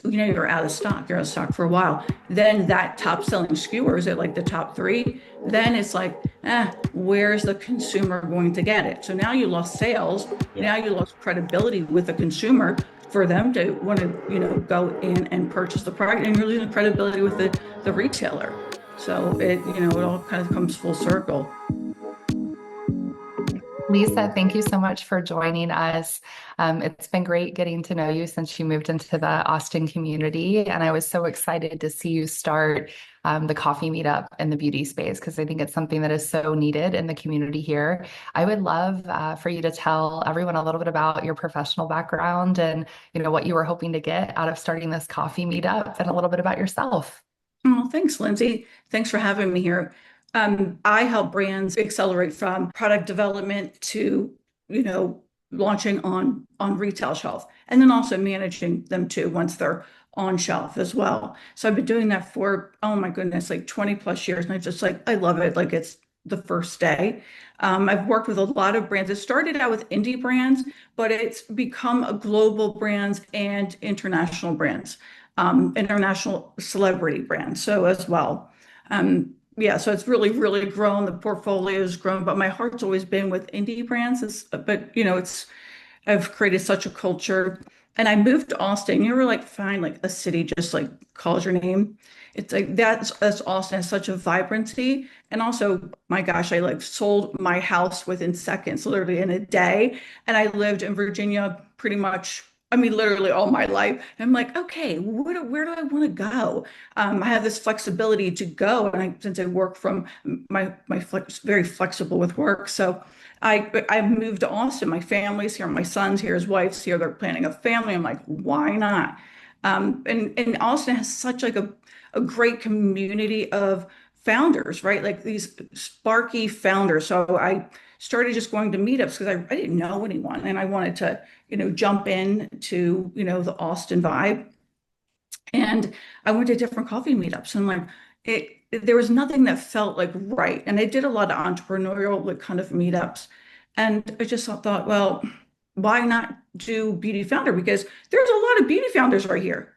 you're out of stock, you're out of stock for a while. Then that top selling SKU, or is it like the top three? Then it's like, where's the consumer going to get it? So now you lost sales. Yeah. Now you lost credibility with the consumer for them to want to, go in and purchase the product, and you're losing credibility with the retailer. So it all kind of comes full circle. Lisa, thank you so much for joining us. It's been great getting to know you since you moved into the Austin community. And I was so excited to see you start the coffee meetup in the beauty space because I think it's something that is so needed in the community here. I would love for you to tell everyone a little bit about your professional background and what you were hoping to get out of starting this coffee meetup and a little bit about yourself. Oh, thanks, Lindsay. Thanks for having me here. I help brands accelerate from product development to, you know, launching on retail shelf, and then also managing them too once they're on shelf as well. So I've been doing that for, oh my goodness, like 20 plus years, and I love it. Like it's the first day. I've worked with a lot of brands. It started out with indie brands, but it's become a global brands and international brands, international celebrity brands. So as well. Yeah, so it's really, really grown. The portfolio has grown, but my heart's always been with indie brands. But I've created such a culture. And I moved to Austin. You were like, fine, like a city just like calls your name. It's like that's Austin has such a vibrancy. And also, my gosh, I like sold my house within seconds, literally in a day. And I lived in Virginia pretty much, I mean, literally all my life. And I'm like, okay, where do I want to go? I have this flexibility to go, and since I work from my very flexible with work, so I moved to Austin. My family's here, my son's here, his wife's here. They're planning a family. I'm like, why not? And Austin has such like a great community of founders, right? Like these sparky founders. So I started just going to meetups because I didn't know anyone, and I wanted to jump in to the Austin vibe. And I went to different coffee meetups, and like there was nothing that felt like right. And I did a lot of entrepreneurial like kind of meetups, and I just thought, well, why not do beauty founder? Because there's a lot of beauty founders right here.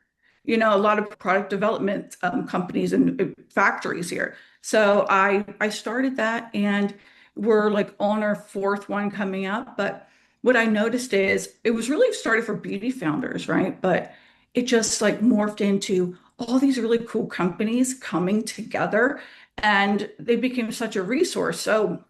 A lot of product development companies and factories here. So I started that, and we're like on our fourth one coming up. But what I noticed is it was really started for beauty founders, right? But it just like morphed into all these really cool companies coming together, and they became such a resource. So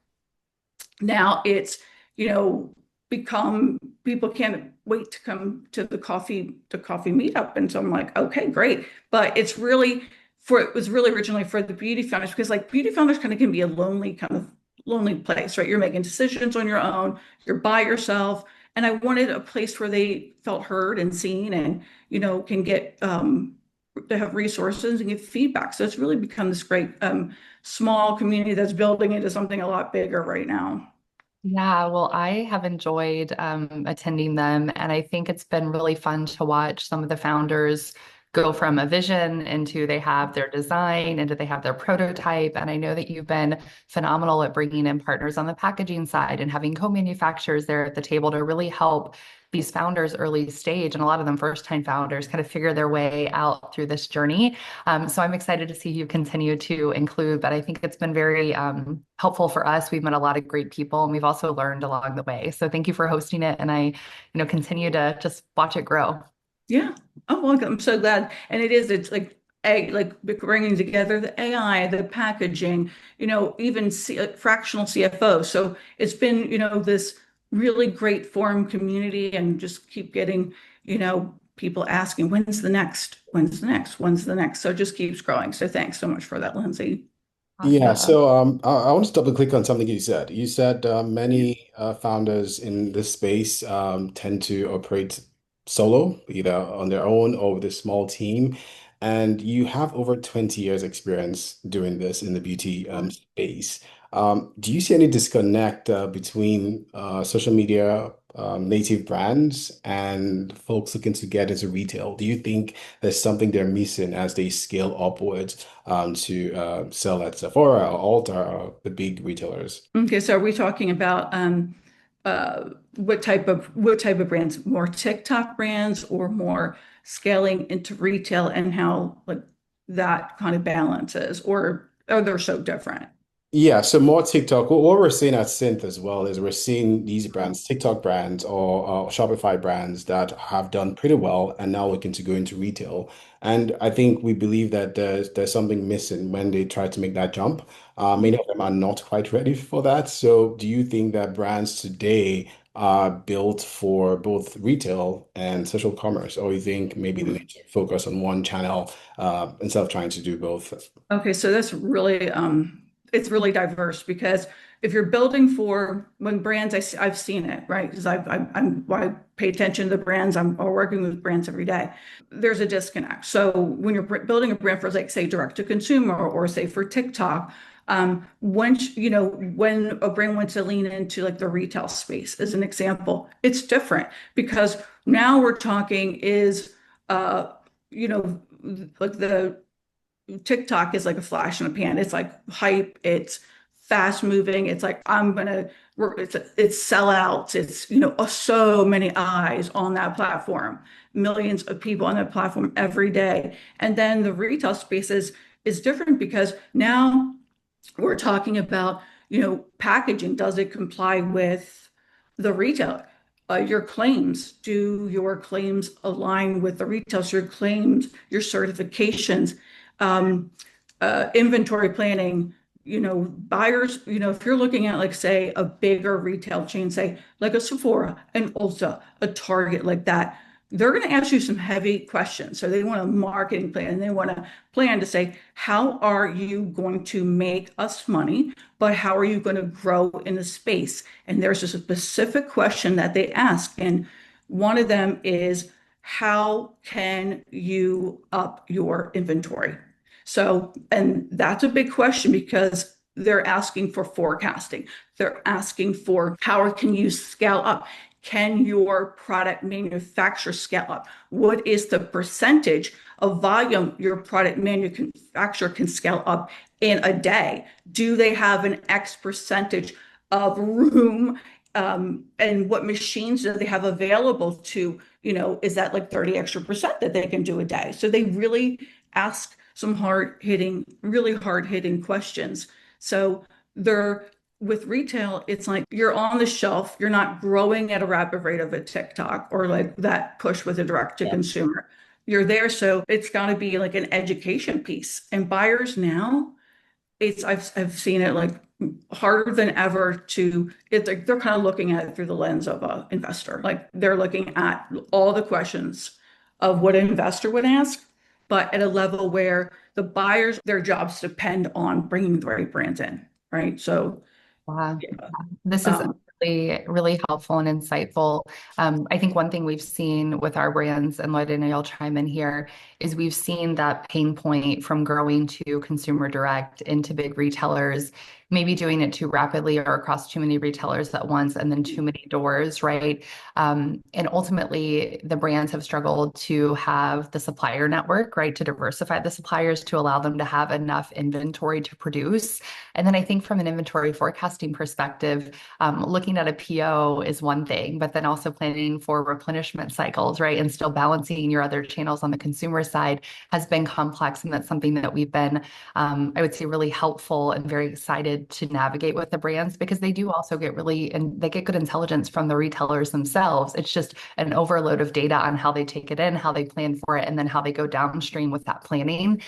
now it's, you know, become people can't wait to come to the coffee meetup. And so I'm like, okay, great. But it was really originally for the beauty founders, because like beauty founders kind of can be a lonely kind of lonely place, right? You're making decisions on your own, you're by yourself. And I wanted a place where they felt heard and seen, and can get to have resources and get feedback. So it's really become this great small community that's building into something a lot bigger right now. Yeah, well, I have enjoyed attending them, and I think it's been really fun to watch some of the founders go from a vision into they have their design, into they have their prototype. And I know that you've been phenomenal at bringing in partners on the packaging side and having co-manufacturers there at the table to really help these founders early stage, and a lot of them first-time founders kind of figure their way out through this journey. So I'm excited to see you continue to include, but I think it's been very helpful for us. We've met a lot of great people, and we've also learned along the way. So thank you for hosting it, and I, continue to just watch it grow. Yeah. Oh, well, I'm so glad. And it's like bringing together the AI, the packaging, even fractional CFO. So it's been, this really great forum community, and just keep getting, people asking, when's the next? When's the next? When's the next? So it just keeps growing. So thanks so much for that, Lindsay. Yeah, Awesome. so I want to double click on something you said. You said many founders in this space tend to operate solo, either on their own or with a small team. And you have over 20 years experience doing this in the beauty space. Do you see any disconnect between social media native brands and folks looking to get into retail? Do you think there's something they're missing as they scale upwards to sell at Sephora or Ulta or the big retailers? Okay, so are we talking about what type of brands? More TikTok brands, or more scaling into retail and how like that kind of balances, or they're so different? Yeah, so more TikTok. What we're seeing at Synth as well is we're seeing these brands, TikTok brands or Shopify brands that have done pretty well and now looking to go into retail. And I think we believe that there's something missing when they try to make that jump. Many of them are not quite ready for that. So do you think that brands today are built for both retail and social commerce, or you think maybe they need to focus on one channel instead of trying to do both? Okay, so that's really it's really diverse, because if you're building for when brands, I've seen it, right? Because I pay attention to the brands. I'm working with brands every day. There's a disconnect. So when you're building a brand for, like, say, direct to consumer, or say for TikTok, once you know when a brand wants to lean into like the retail space, as an example, it's different, because now we're talking is uh you know like the TikTok is like a flash in a pan. It's like hype. It's fast moving. It's like it's sellouts. It's so many eyes on that platform, millions of people on that platform every day. And then the retail space is different, because now we're talking about packaging. Does it comply with the retailer? Your claims, do your claims align with the retail? So your claims, your certifications, um, inventory planning, buyers, if you're looking at, like, say, a bigger retail chain, say like a Sephora, an Ulta, a Target, like that, they're going to ask you some heavy questions. So they want a marketing plan, and they want a plan to say, how are you going to make us money, but how are you going to grow in the space? And there's a specific question that they ask. And one of them is, how can you up your inventory? So, and that's a big question, because they're asking for forecasting. They're asking for, how can you scale up? Can your product manufacturer scale up? What is the percentage of volume your product manufacturer can scale up in a day? Do they have an X percentage of room? And what machines do they have available to, is that like 30 extra percent that they can do a day? So they really ask some really hard hitting questions. So they're with retail, it's like you're on the shelf, you're not growing at a rapid rate of a TikTok or like that push with a direct to consumer. You're there, so it's got to be like an education piece. And buyers now, I've seen it like harder than ever to, it's like they're kind of looking at it through the lens of an investor. Like they're looking at all the questions of what an investor would ask, but at a level where the buyers, their jobs depend on bringing the right brands in, right? So Wow. yeah. This is really, really helpful and insightful. I think one thing we've seen with our brands, and Lloyd, I know you'll chime in here, is we've seen that pain point from growing to consumer direct into big retailers, maybe doing it too rapidly or across too many retailers at once, and then too many doors, right? And ultimately, the brands have struggled to have the supplier network, right, to diversify the suppliers to allow them to have enough inventory to produce. And then I think from an inventory forecasting perspective, looking at a PO is one thing, but then also planning for replenishment cycles, right? And still balancing your other channels on the consumer side has been complex. And that's something that we've been, I would say, really helpful and very excited to navigate with the brands, because they do also get and they get good intelligence from the retailers themselves. It's just an overload of data on how they take it in, how they plan for it, and then how they go downstream with that planning.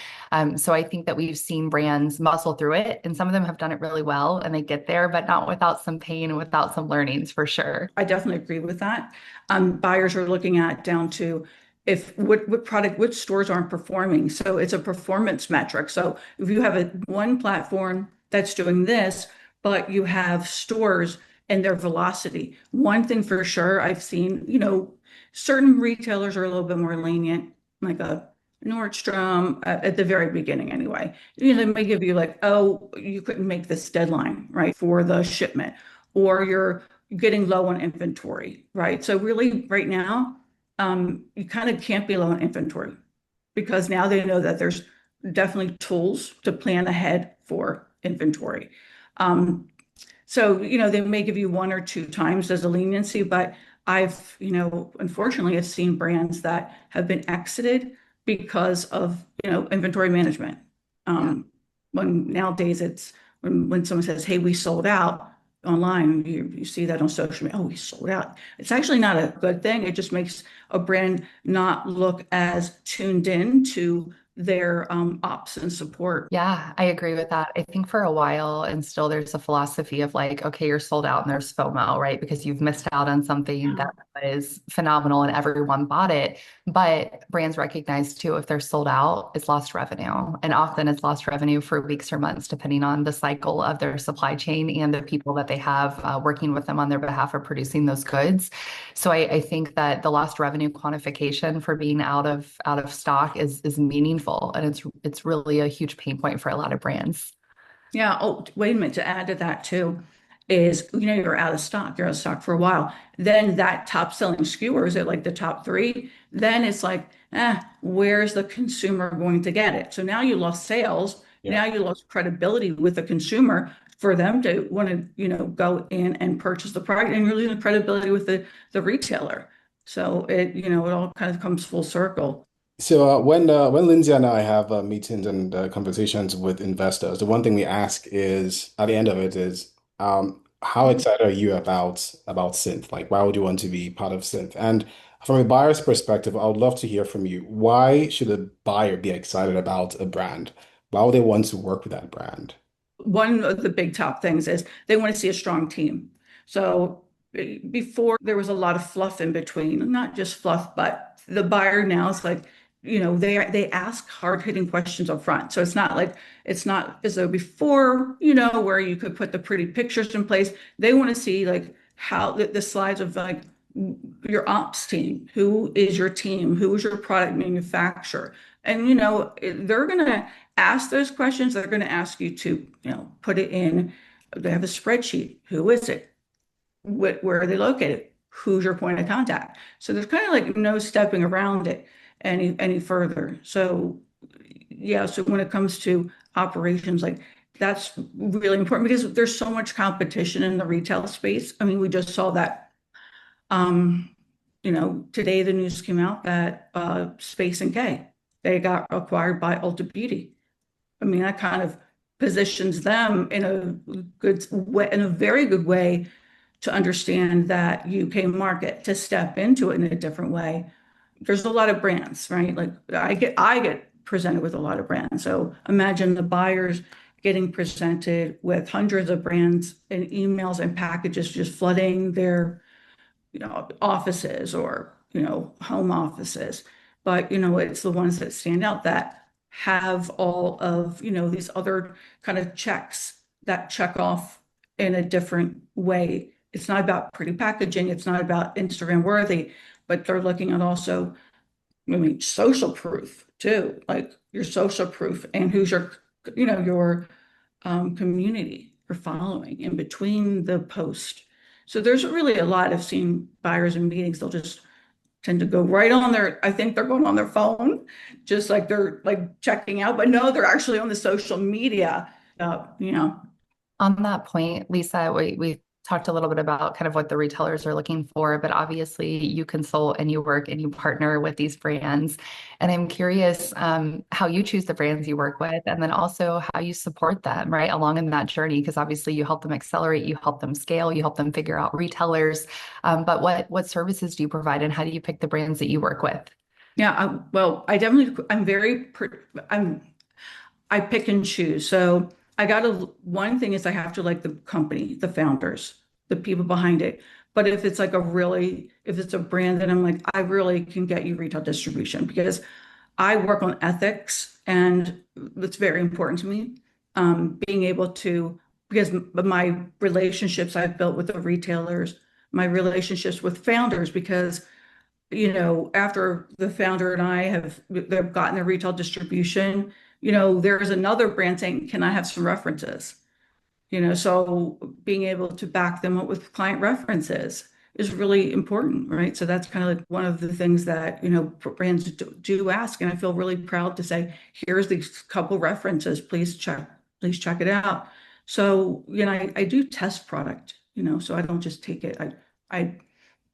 So I think that we've seen brands muscle through it, and some of them have done it really well and they get there, but not without some pain and without some learnings, for sure. I definitely agree with that. Buyers are looking at down to if which stores aren't performing. So it's a performance metric. So if you have one platform that's doing this, but you have stores and their velocity, one thing for sure I've seen, certain retailers are a little bit more lenient, like a Nordstrom at the very beginning anyway. They may give you like, oh, you couldn't make this deadline, right, for the shipment, or you're getting low on inventory, right? So really right now, you kind of can't be low on inventory, because now they know that there's definitely tools to plan ahead for inventory. So, they may give you one or two times as a leniency, but I've, unfortunately, have seen brands that have been exited because of, inventory management. When nowadays it's when someone says, "Hey, we sold out," online, you see that on social media. Oh, we sold out. It's actually not a good thing. It just makes a brand not look as tuned in to their ops and support. Yeah, I agree with that. I think for a while, and still there's a philosophy of like, okay, you're sold out and there's FOMO, right? Because you've missed out on something that is phenomenal and everyone bought it. But brands recognize too, if they're sold out, it's lost revenue. And often it's lost revenue for weeks or months, depending on the cycle of their supply chain and the people that they have working with them on their behalf of producing those goods. So I think that the lost revenue quantification for being out of stock is meaningful, and it's really a huge pain point for a lot of brands. Yeah. Oh, wait a minute. To add to that too, is you're out of stock. You're out of stock for a while. Then that top selling SKU, or is it like the top three? Then it's like, where's the consumer going to get it? So now you lost sales. Yeah. Now you lost credibility with the consumer for them to want to, go in and purchase the product, and you're losing credibility with the retailer. So it all kind of comes full circle. So when Lindsay and I have meetings and conversations with investors, the one thing we ask is at the end of it is, how excited are you about Synth? Like, why would you want to be part of Synth? And from a buyer's perspective, I would love to hear from you. Why should a buyer be excited about a brand? Why would they want to work with that brand? One of the big top things is they want to see a strong team. So before there was a lot of fluff in between, not just fluff, but the buyer now is like, they ask hard-hitting questions up front. So it's not as though before, where you could put the pretty pictures in place. They want to see like how the slides of like your ops team, who is your team, who is your product manufacturer. And they're gonna ask those questions. They're gonna ask you to, put it in. They have a spreadsheet. Who is it? Where are they located? Who's your point of contact? So there's kind of like no stepping around it any further. So yeah, so when it comes to operations, like that's really important because there's so much competition in the retail space. I mean, we just saw that today the news came out that Space and K, they got acquired by Ulta Beauty. I mean, that kind of positions them in a good way, in a very good way, to understand that UK market, to step into it in a different way. There's a lot of brands, right? Like I get presented with a lot of brands. So imagine the buyers getting presented with hundreds of brands and emails and packages just flooding their offices or, home offices. But, it's the ones that stand out that have all of, these other kind of checks that check off in a different way. It's not about pretty packaging. It's not about Instagram worthy, but they're looking at also, I mean, social proof too, like your social proof and who's your community or following in between the post. So there's really a lot of seeing buyers in meetings. They'll just tend to go right on I think they're going on their phone, just like they're like checking out, but no, they're actually on the social media. On that point, Lisa, we talked a little bit about kind of what the retailers are looking for, but obviously you consult and you work and you partner with these brands. And I'm curious how you choose the brands you work with, and then also how you support them, right, along in that journey, because obviously you help them accelerate, you help them scale, you help them figure out retailers. But what services do you provide, and how do you pick the brands that you work with? Yeah, well, I pick and choose. So one thing is I have to like the company, the founders, the people behind it. But if it's if it's a brand that I'm like, I really can get you retail distribution because I work on ethics and it's very important to me. Being able to, because my relationships I've built with the retailers, my relationships with founders, because after the founder and I they've gotten their retail distribution, there's another brand saying, can I have some references? So being able to back them up with client references is really important, right? So that's kind of like one of the things that, brands do ask. And I feel really proud to say, here's these couple references, please check it out. So, I do test product, so I don't just take it. I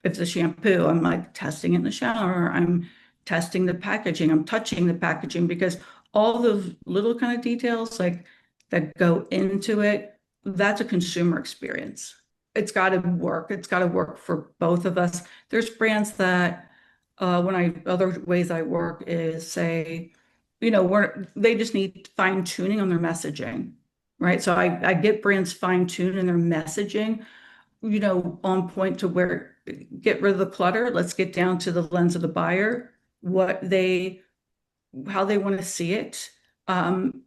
if it's a shampoo, I'm like testing it in the shower, I'm testing the packaging, I'm touching the packaging, because all those little kind of details like that go into it, that's a consumer experience. It's got to work. It's got to work for both of us. There's brands that other ways I work is say, they just need fine tuning on their messaging, right? So I get brands fine tuned in their messaging, on point to where get rid of the clutter. Let's get down to the lens of the buyer, how they want to see it, and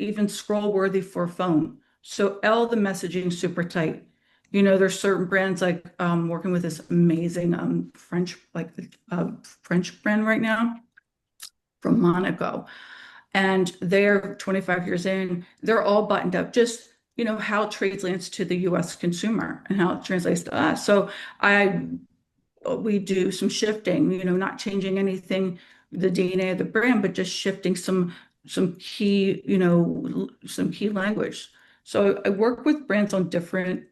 even scroll worthy for a phone. So all the messaging super tight. There's certain brands like working with this amazing French brand right now from Monaco, and they're 25 years in. They're all buttoned up. Just how it translates to the U.S. consumer and how it translates to us. So we do some shifting, not changing anything, the DNA of the brand, but just shifting some key, some key language. So I work with brands on different,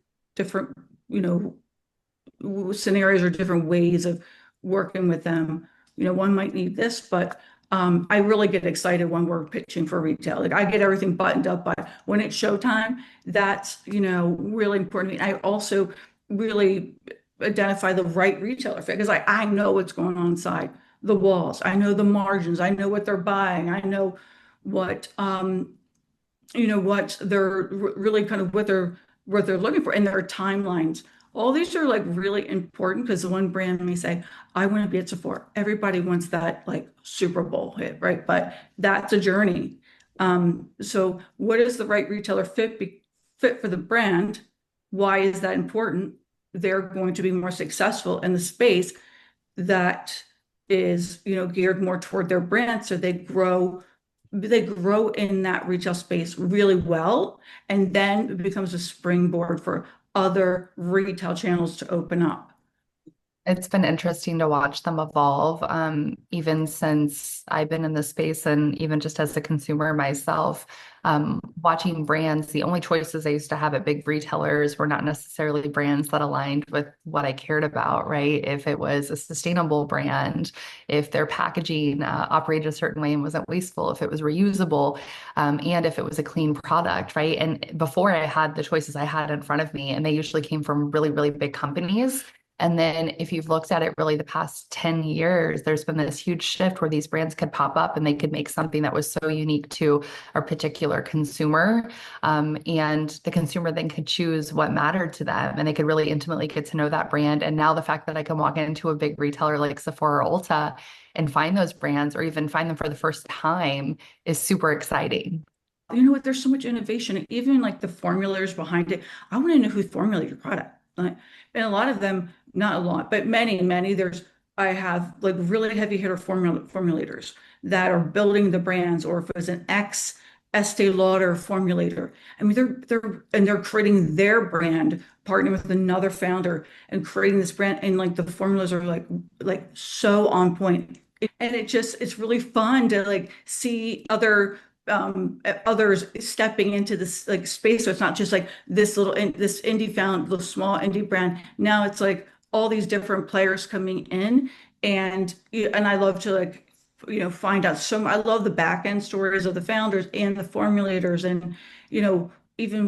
scenarios or different ways of working with them. One might need this, but I really get excited when we're pitching for retail. Like I get everything buttoned up, but when it's showtime, that's, really important. I also really identify the right retailer fit, because I know what's going on inside the walls. I know the margins. I know what they're buying. I know what what they're really kind of what they're looking for, and their timelines. All these are like really important, because one brand may say, I want to be at Sephora. Everybody wants that like Super Bowl hit, right? But that's a journey. So what is the right retailer fit for the brand? Why is that important? They're going to be more successful in the space that is, geared more toward their brand. So they grow in that retail space really well, and then it becomes a springboard for other retail channels to open up. It's been interesting to watch them evolve, even since I've been in this space, and even just as a consumer myself, watching brands. The only choices I used to have at big retailers were not necessarily brands that aligned with what I cared about, right? If it was a sustainable brand, if their packaging operated a certain way and wasn't wasteful, if it was reusable, and if it was a clean product, right? And before I had the choices I had in front of me, and they usually came from really, really big companies. And then if you've looked at it really the past 10 years, there's been this huge shift where these brands could pop up and they could make something that was so unique to a particular consumer. And the consumer then could choose what mattered to them, and they could really intimately get to know that brand. And now the fact that I can walk into a big retailer like Sephora or Ulta and find those brands, or even find them for the first time, is super exciting. You know what? There's so much innovation, even like the formulators behind it. I want to know who formulated your product. And a lot of them, not a lot, but many, I have like really heavy hitter formulators that are building the brands, or if it was an ex Estee Lauder formulator. I mean, they're creating their brand, partnering with another founder and creating this brand. And like the formulas are like so on point. And it's really fun to like see others stepping into this like space. So it's not just like this small indie brand. Now it's like all these different players coming in, and I love to like find out I love the back end stories of the founders and the formulators, and even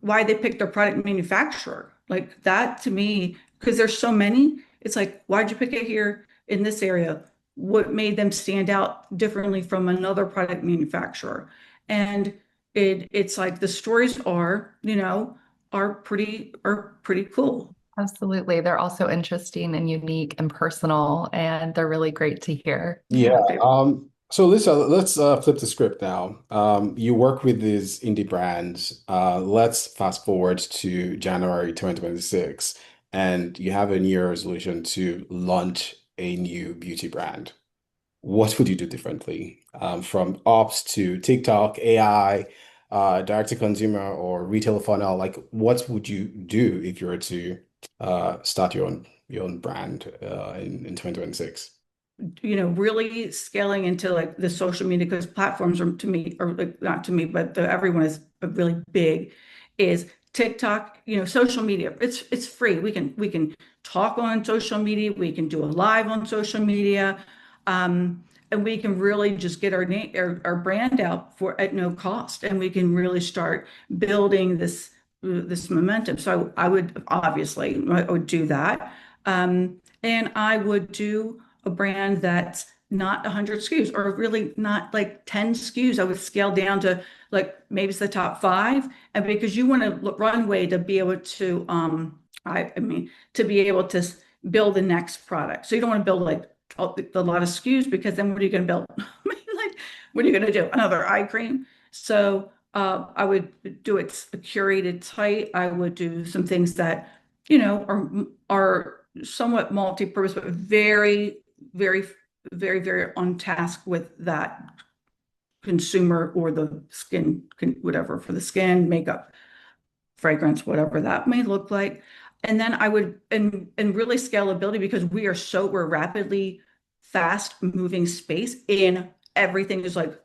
why they picked their product manufacturer, like that to me, because there's so many. It's like, why'd you pick it here in this area? What made them stand out differently from another product manufacturer? And it's like the stories are pretty cool. Absolutely. They're also interesting and unique and personal, and they're really great to hear. Yeah. So Lisa, let's flip the script now. You work with these indie brands. Let's fast forward to January 2026, and you have a New Year resolution to launch a new beauty brand. What would you do differently? From ops to TikTok, AI, direct to consumer, or retail funnel? Like, what would you do if you were to start your own brand in 2026? Really scaling into like the social media, because platforms are to me, or like not to me, but everyone is really big, is TikTok, social media. It's free. We can talk on social media. We can do a live on social media. And we can really just get our name, our brand out for at no cost. And we can really start building this momentum. So I would obviously, I would do that. And I would do a brand that's not 100 SKUs or really not like 10 SKUs. I would scale down to like maybe it's the top 5. And because you want a runway to be able to, I mean, to be able to build the next product. So you don't want to build like a lot of SKUs because then what are you going to build? Like, what are you going to do? Another eye cream? So I would do it a curated site. I would do some things that, are somewhat multi-purpose, but very, very, very, very on task with that consumer or the skin, whatever, for the skin, makeup, fragrance, whatever that may look like. And then I would, and really scalability, because we're rapidly fast moving space in everything is like,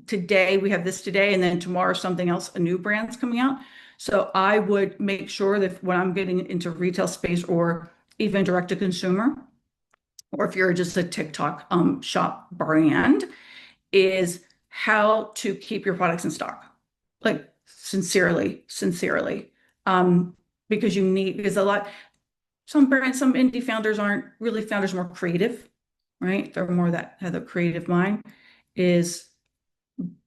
today we have this today, and then tomorrow something else, a new brand's coming out. So I would make sure that when I'm getting into retail space or even direct to consumer, or if you're just a TikTok shop brand, is how to keep your products in stock, like sincerely, because some brands, some indie founders aren't really founders, more creative, right? They're more that have a creative mind, is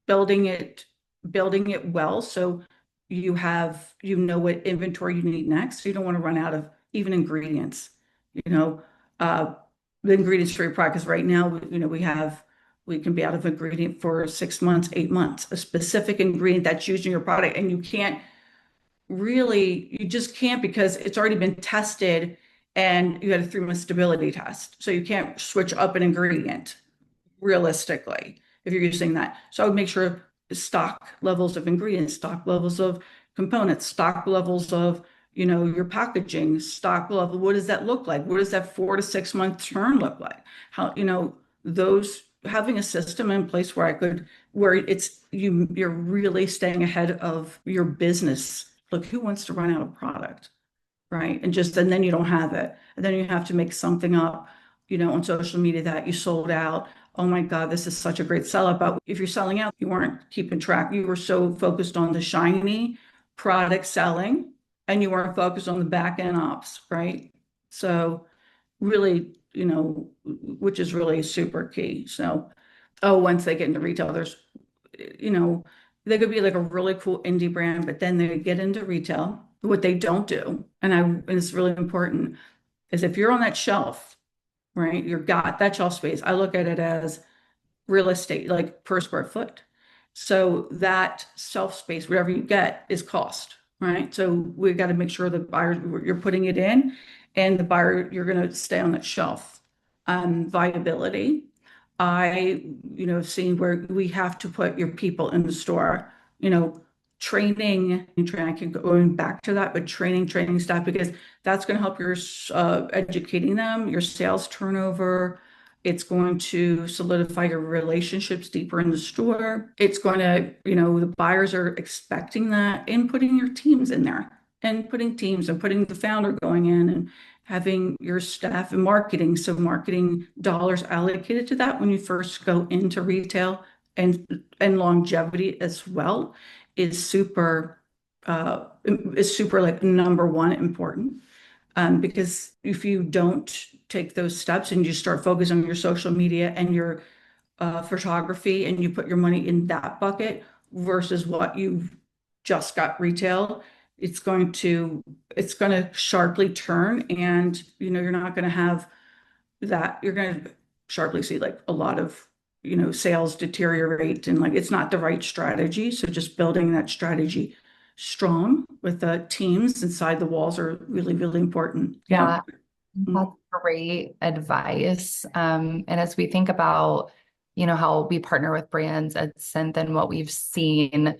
building it well. So you what inventory you need next. So you don't want to run out of even ingredients, the ingredients for your product. Because right now, we can be out of ingredient for 6 months, 8 months, a specific ingredient that's used in your product. And you just can't, because it's already been tested and you had a 3-month stability test. So you can't switch up an ingredient realistically if you're using that. So I would make sure stock levels of ingredients, stock levels of components, stock levels of, your packaging, stock level. What does that look like? What does that 4 to 6 month turn look like? How, those, having a system in place where it's you're really staying ahead of your business. Look, who wants to run out of product, right? And then you don't have it. And then you have to make something up, on social media that you sold out. Oh my God, this is such a great sellout. But if you're selling out, you weren't keeping track. You were so focused on the shiny product selling, and you weren't focused on the back end ops, right? So really, which is really super key. So, once they get into retail, they could be like a really cool indie brand, but then they get into retail. What they don't do, and it's really important, is if you're on that shelf, right? You've got that shelf space. I look at it as real estate, like per square foot. So that shelf space, whatever you get, is cost, right? So we got to make sure the buyer, you're putting it in, and the buyer, you're going to stay on that shelf. Viability. I've seen where we have to put your people in the store, training, I can going back to that, but training staff, because that's going to help your educating them, your sales turnover. It's going to solidify your relationships deeper in the store. It's going to, the buyers are expecting that, and putting your teams in there, and putting the founder going in, and having your staff and marketing. So marketing dollars allocated to that when you first go into retail, and longevity as well is super like number one important. Because if you don't take those steps and you start focusing on your social media and your photography, and you put your money in that bucket versus what you've just got retail, it's going to sharply turn, and you're not going to have that. You're going to sharply see like a lot of sales deteriorate, and like it's not the right strategy. So just building that strategy strong with the teams inside the walls are really, really important. Yeah, that's great advice. And as we think about, how we partner with brands at Synth and what we've seen,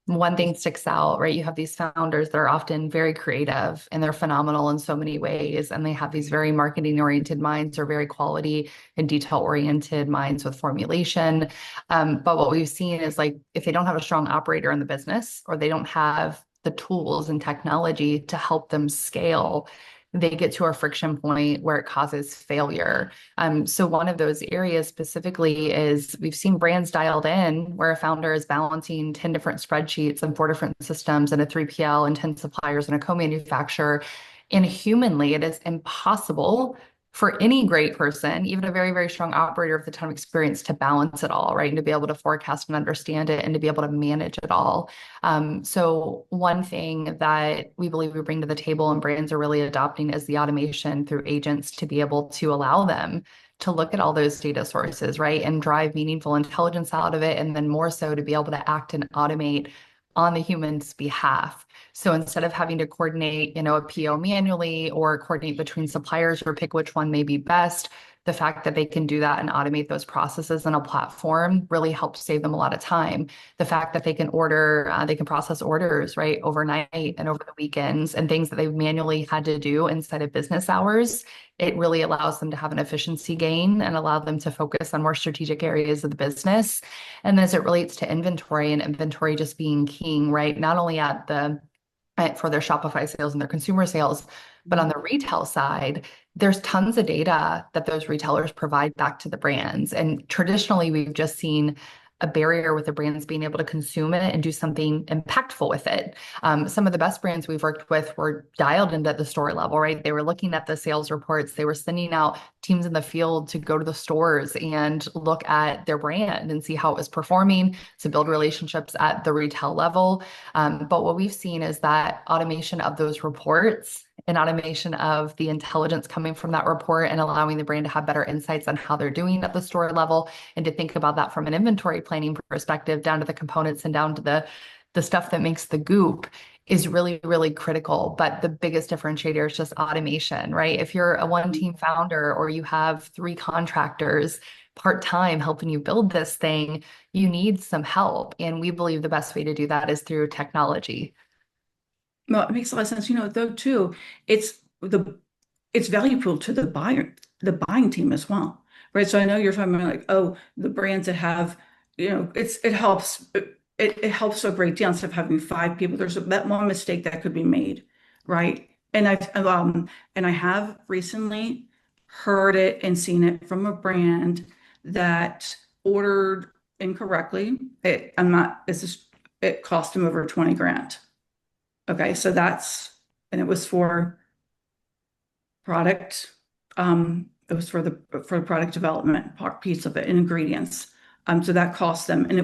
one thing sticks out, right? You have these founders that are often very creative, and they're phenomenal in so many ways. And they have these very marketing oriented minds, or very quality and detail oriented minds with formulation. But what we've seen is, like, if they don't have a strong operator in the business, or they don't have the tools and technology to help them scale, they get to a friction point where it causes failure. So one of those areas specifically is we've seen brands dialed in where a founder is balancing 10 different spreadsheets and 4 different systems and a 3PL and 10 suppliers and a co-manufacturer. And humanly, it is impossible for any great person, even a very, very strong operator with a ton of experience, to balance it all, right? And to be able to forecast and understand it and to be able to manage it all. So one thing that we believe we bring to the table and brands are really adopting is the automation through agents to be able to allow them to look at all those data sources, right? And drive meaningful intelligence out of it. And then more so to be able to act and automate on the human's behalf. So instead of having to coordinate, a PO manually or coordinate between suppliers or pick which one may be best, the fact that they can do that and automate those processes in a platform really helps save them a lot of time. The fact that they can they can process orders, right, overnight and over the weekends and things that they've manually had to do inside of business hours, it really allows them to have an efficiency gain and allow them to focus on more strategic areas of the business. And as it relates to inventory and inventory just being king, right, not only for their Shopify sales and their consumer sales, but on the retail side, there's tons of data that those retailers provide back to the brands. And traditionally, we've just seen a barrier with the brands being able to consume it and do something impactful with it. Some of the best brands we've worked with were dialed into the store level, right? They were looking at the sales reports. They were sending out teams in the field to go to the stores and look at their brand and see how it was performing, to build relationships at the retail level. But what we've seen is that automation of those reports and automation of the intelligence coming from that report and allowing the brand to have better insights on how they're doing at the store level and to think about that from an inventory planning perspective down to the components and down to the stuff that makes the goop is really, really critical. But the biggest differentiator is just automation, right? If you're a one-team founder or you have 3 contractors part-time helping you build this thing, you need some help. And we believe the best way to do that is through technology. Well, it makes a lot of sense, though, too, it's valuable to the buying team as well, right? So I know you're talking about like, oh, the brands that have, it helps a great deal instead of having 5 people. There's that one mistake that could be made, right? And I have recently heard it and seen it from a brand that ordered incorrectly. It cost them over 20 grand. Okay, so and it was for product, it was for the product development piece of it and ingredients. So that cost them, and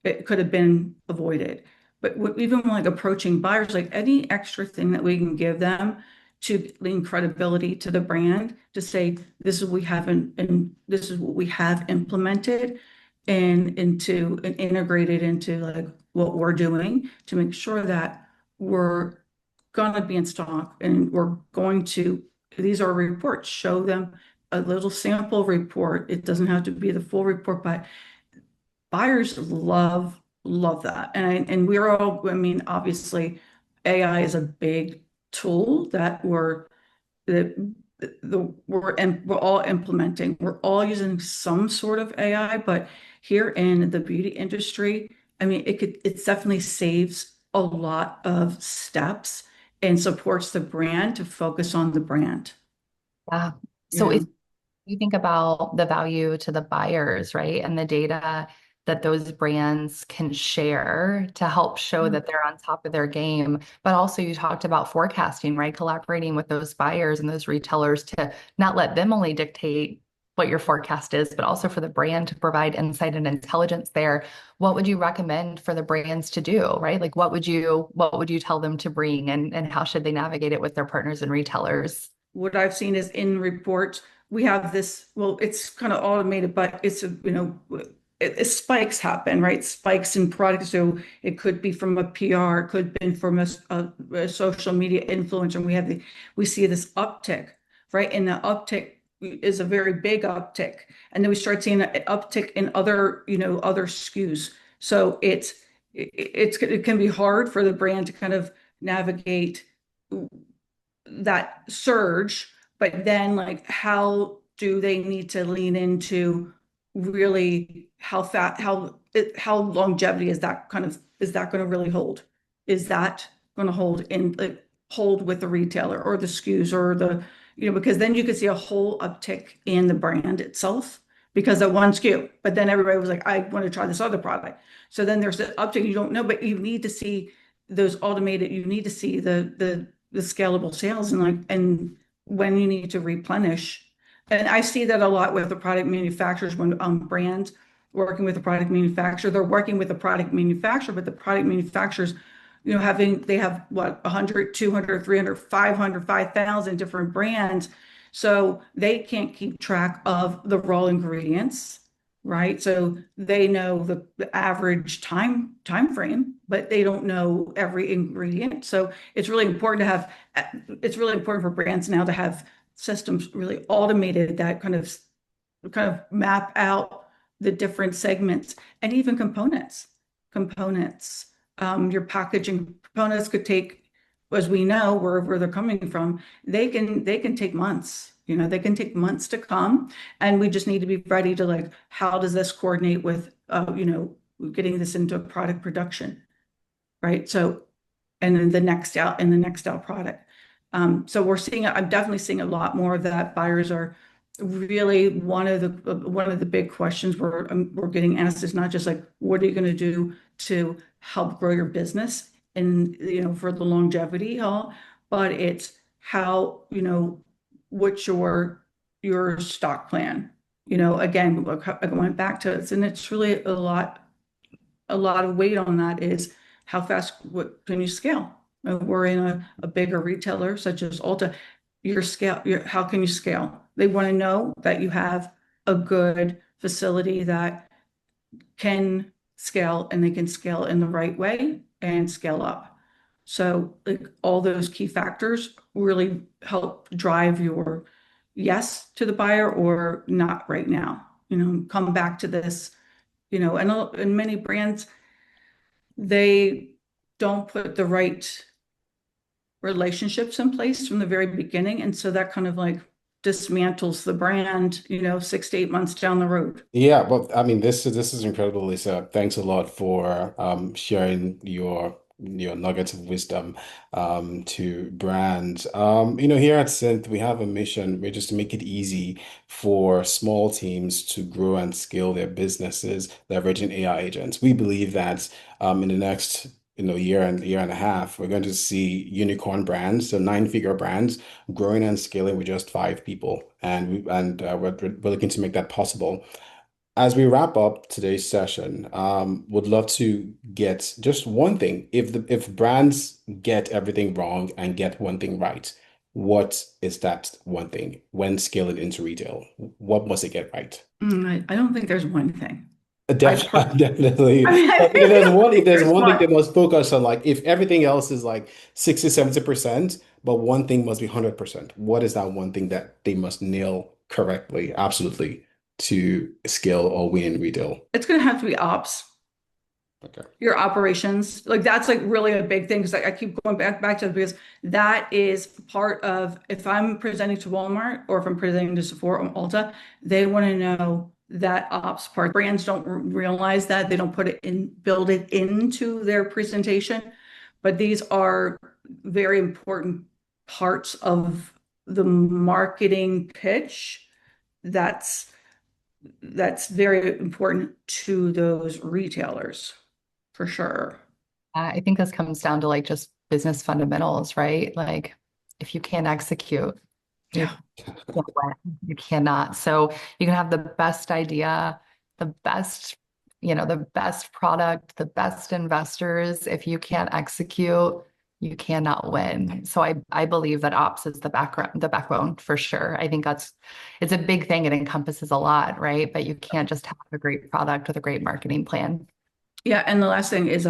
it could have been avoided. But even like approaching buyers, like any extra thing that we can give them to lend credibility to the brand to say, this is what we have and this is what we have implemented and integrated into like what we're doing to make sure that we're going to be in stock and these are reports, show them a little sample report. It doesn't have to be the full report, but buyers love that. And we're all, obviously AI is a big tool that we're all implementing. We're all using some sort of AI, but here in the beauty industry, it definitely saves a lot of steps and supports the brand to focus on the brand. Yeah. So if you think about the value to the buyers, right, and the data that those brands can share to help show that they're on top of their game, but also you talked about forecasting, right, collaborating with those buyers and those retailers to not let them only dictate what your forecast is, but also for the brand to provide insight and intelligence there. What would you recommend for the brands to do, right? Like what would you tell them to bring and how should they navigate it with their partners and retailers? What I've seen is in reports, we have this, well, it's kind of automated, but spikes happen, right? Spikes in products. So it could be from a PR, it could be from a social media influencer. And we see this uptick, right? And the uptick is a very big uptick. And then we start seeing an uptick in other SKUs. So it can be hard for the brand to kind of navigate that surge, but then like, how do they need to lean into really how longevity is that going to really hold? Is that going to hold in hold with the retailer or the SKUs or because then you could see a whole uptick in the brand itself because of one SKU. But then everybody was like, I want to try this other product. So then there's the uptick you don't know, but you need to see those automated, you need to see the scalable sales and when you need to replenish. And I see that a lot with the product manufacturers when brands working with the product manufacturer, they're working with the product manufacturer, but the product manufacturers, they have what, 100, 200, 300, 500, 5,000 different brands. So they can't keep track of the raw ingredients, right? So they know the average time frame, but they don't know every ingredient. So it's really important for brands now to have systems really automated that kind of map out the different segments and even components. Your packaging components could take, as we know, wherever they're coming from, they can take months. They can take months to come, and we just need to be ready to how does this coordinate with getting this into product production, right? So, and then the next out product. So I'm definitely seeing a lot more of that. Buyers are really one of the big questions we're getting asked is not just what are you going to do to help grow your business and for the longevity, but it's how what's your stock plan. Again, I went back to it, and it's really a lot of weight on that is how fast, what can you scale? We're in a bigger retailer such as Ulta. How can you scale? They want to know that you have a good facility that can scale, and they can scale in the right way and scale up. So all those key factors really help drive your yes to the buyer or not right now. Come back to this, and many brands, they don't put the right relationships in place from the very beginning. And so that kind of dismantles the brand, 6 to 8 months down the road. Yeah, well, I mean, this is incredible, Lisa. Thanks a lot for sharing your nuggets of wisdom to brands. Here at Synth, we have a mission, which is to make it easy for small teams to grow and scale their businesses leveraging AI agents. We believe that in the next year and a half, we're going to see unicorn brands, so 9-figure brands, growing and scaling with just 5 people, and we're looking to make that possible. As we wrap up today's session, would love to get just one thing. If brands get everything wrong and get one thing right, what is that one thing when scaling into retail? What must it get right? I don't think there's one thing. Definitely. I mean, If there's one thing one. they must focus on, if everything else is 60, 70%, but one thing must be 100%. What is that one thing that they must nail correctly, absolutely, to scale or win in retail? It's going to have to be ops. Okay. Your operations, that's really a big thing because I keep going back to it because that is part of, if I'm presenting to Walmart or if I'm presenting to Sephora or Ulta, they want to know that ops part. Brands don't realize that. They don't build it into their presentation, but these are very important parts of the marketing pitch. That's very important to those retailers. For sure. I think this comes down to just business fundamentals, right? If you can't execute, Yeah. you cannot. So you can have the best idea, the best product, the best investors. If you can't execute, you cannot win. So I believe that ops is the backbone for sure. I think it's a big thing. It encompasses a lot, right? But you can't just have a great product with a great marketing plan. Yeah, and the last thing is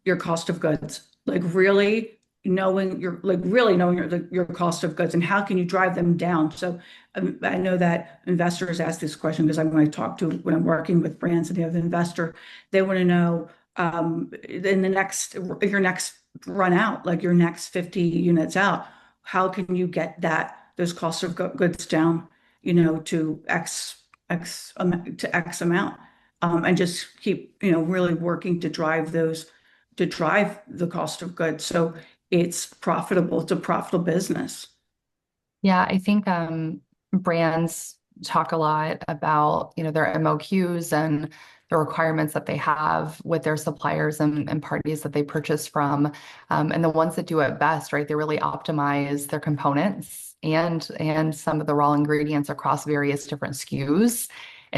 your cost of goods. Really knowing your cost of goods and how can you drive them down. So I know that investors ask this question because when I'm working with brands and they have an investor, they want to know in your next run out, your next 50 units out, how can you get those costs of goods down, to X amount. And just keep, really working to drive the cost of goods. So it's profitable. It's a profitable business. Yeah, I think brands talk a lot about, their MOQs and the requirements that they have with their suppliers and parties that they purchase from. And the ones that do it best, right? They really optimize their components and some of the raw ingredients across various different SKUs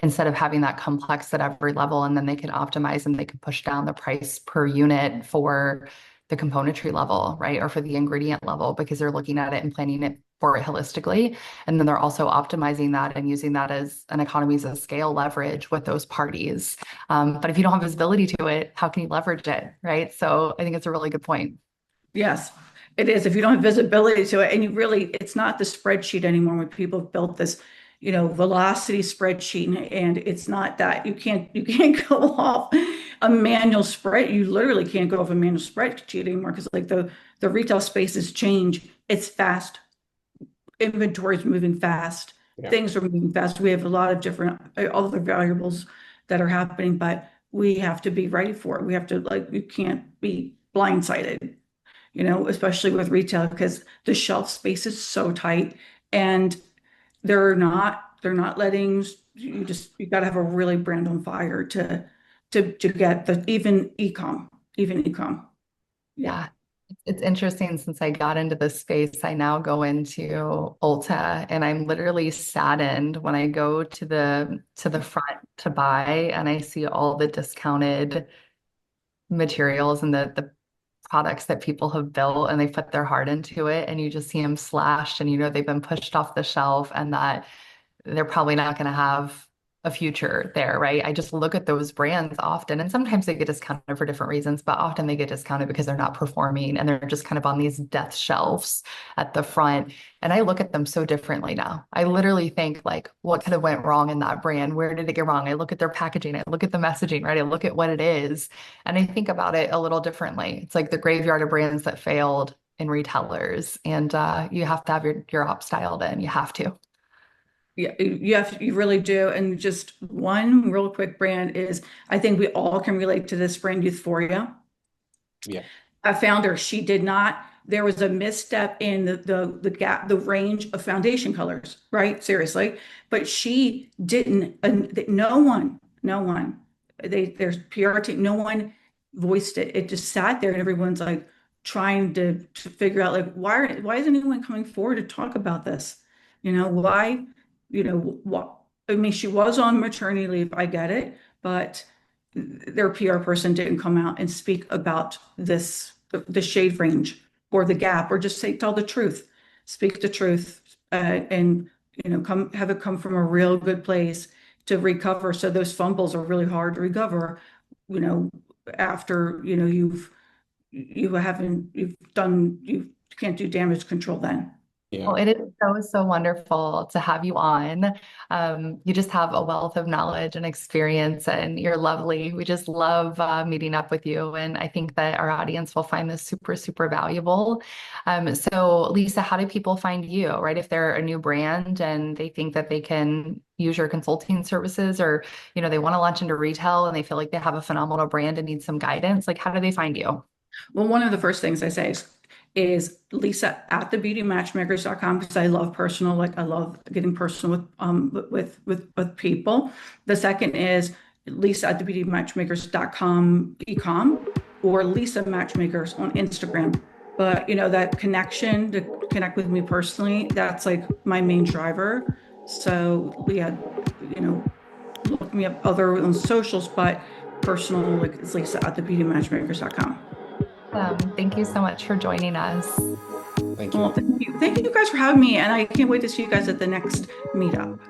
instead of having that complex at every level. And then they can optimize and they can push down the price per unit for the componentry level, right? Or for the ingredient level, because they're looking at it and planning it for it holistically. And then they're also optimizing that and using that as an economies of scale leverage with those parties. But if you don't have visibility to it, how can you leverage it, right? So I think it's a really good point. Yes, it is. If you don't have visibility to it, and it's not the spreadsheet anymore when people have built this, velocity spreadsheet, and it's not that. You can't go off a manual spread. You literally can't go off a manual spreadsheet anymore because like the retail spaces change. It's fast. Inventory is moving fast. Yeah. Things are moving fast. We have a lot of different other variables that are happening, but we have to be ready for it. We have to you can't be blindsided, especially with retail because the shelf space is so tight and they're not letting you got to have a really brand on fire to get the even e-com. Yeah. It's interesting since I got into this space, I now go into Ulta and I'm literally saddened when I go to the front to buy and I see all the discounted materials and the products that people have built and they put their heart into it and you just see them slashed and they've been pushed off the shelf and that they're probably not going to have a future there, right? I just look at those brands often, and sometimes they get discounted for different reasons, but often they get discounted because they're not performing and they're just kind of on these death shelves at the front. And I look at them so differently now. I literally think like, what could have went wrong in that brand? Where did it get wrong? I look at their packaging, I look at the messaging, right? I look at what it is, and I think about it a little differently. It's like the graveyard of brands that failed in retailers, and you have to have your ops dialed in. You have to. Yeah, you really do. And just one real quick brand is, I think we all can relate to this brand, Euphoria. Yeah. I found her. She did not, there was a misstep in the gap, the range of foundation colors, right? Seriously. But she didn't, no one, there's PR team, no one voiced it. It just sat there and everyone's like trying to figure out like, why isn't anyone coming forward to talk about this? Why? What I mean, she was on maternity leave, I get it, but their PR person didn't come out and speak about the shade range or the gap, or just tell the truth, speak the truth, and have it come from a real good place to recover. So those fumbles are really hard to recover, after you can't do damage control then. Well, it is so wonderful to have you on. You just have a wealth of knowledge and experience, and you're lovely. We just love meeting up with you, and I think that our audience will find this super, super valuable. So, Lisa, how do people find you, right? If they're a new brand and they think that they can use your consulting services, or they want to launch into retail and they feel like they have a phenomenal brand and need some guidance, like how do they find you? Well, one of the first things I say is Lisa at thebeautymatchmakers.com, because I love personal, I love getting personal with people. The second is Lisa at thebeautymatchmakers.com e-com, or Lisa Matchmakers on Instagram. But that connection to connect with me personally, that's like my main driver. So yeah, look me up other on socials, but personal, like it's Lisa at thebeautymatchmakers.com. Thank you so much for joining us. Thank you. Well, thank you. Thank you guys for having me. And I can't wait to see you guys at the next meetup.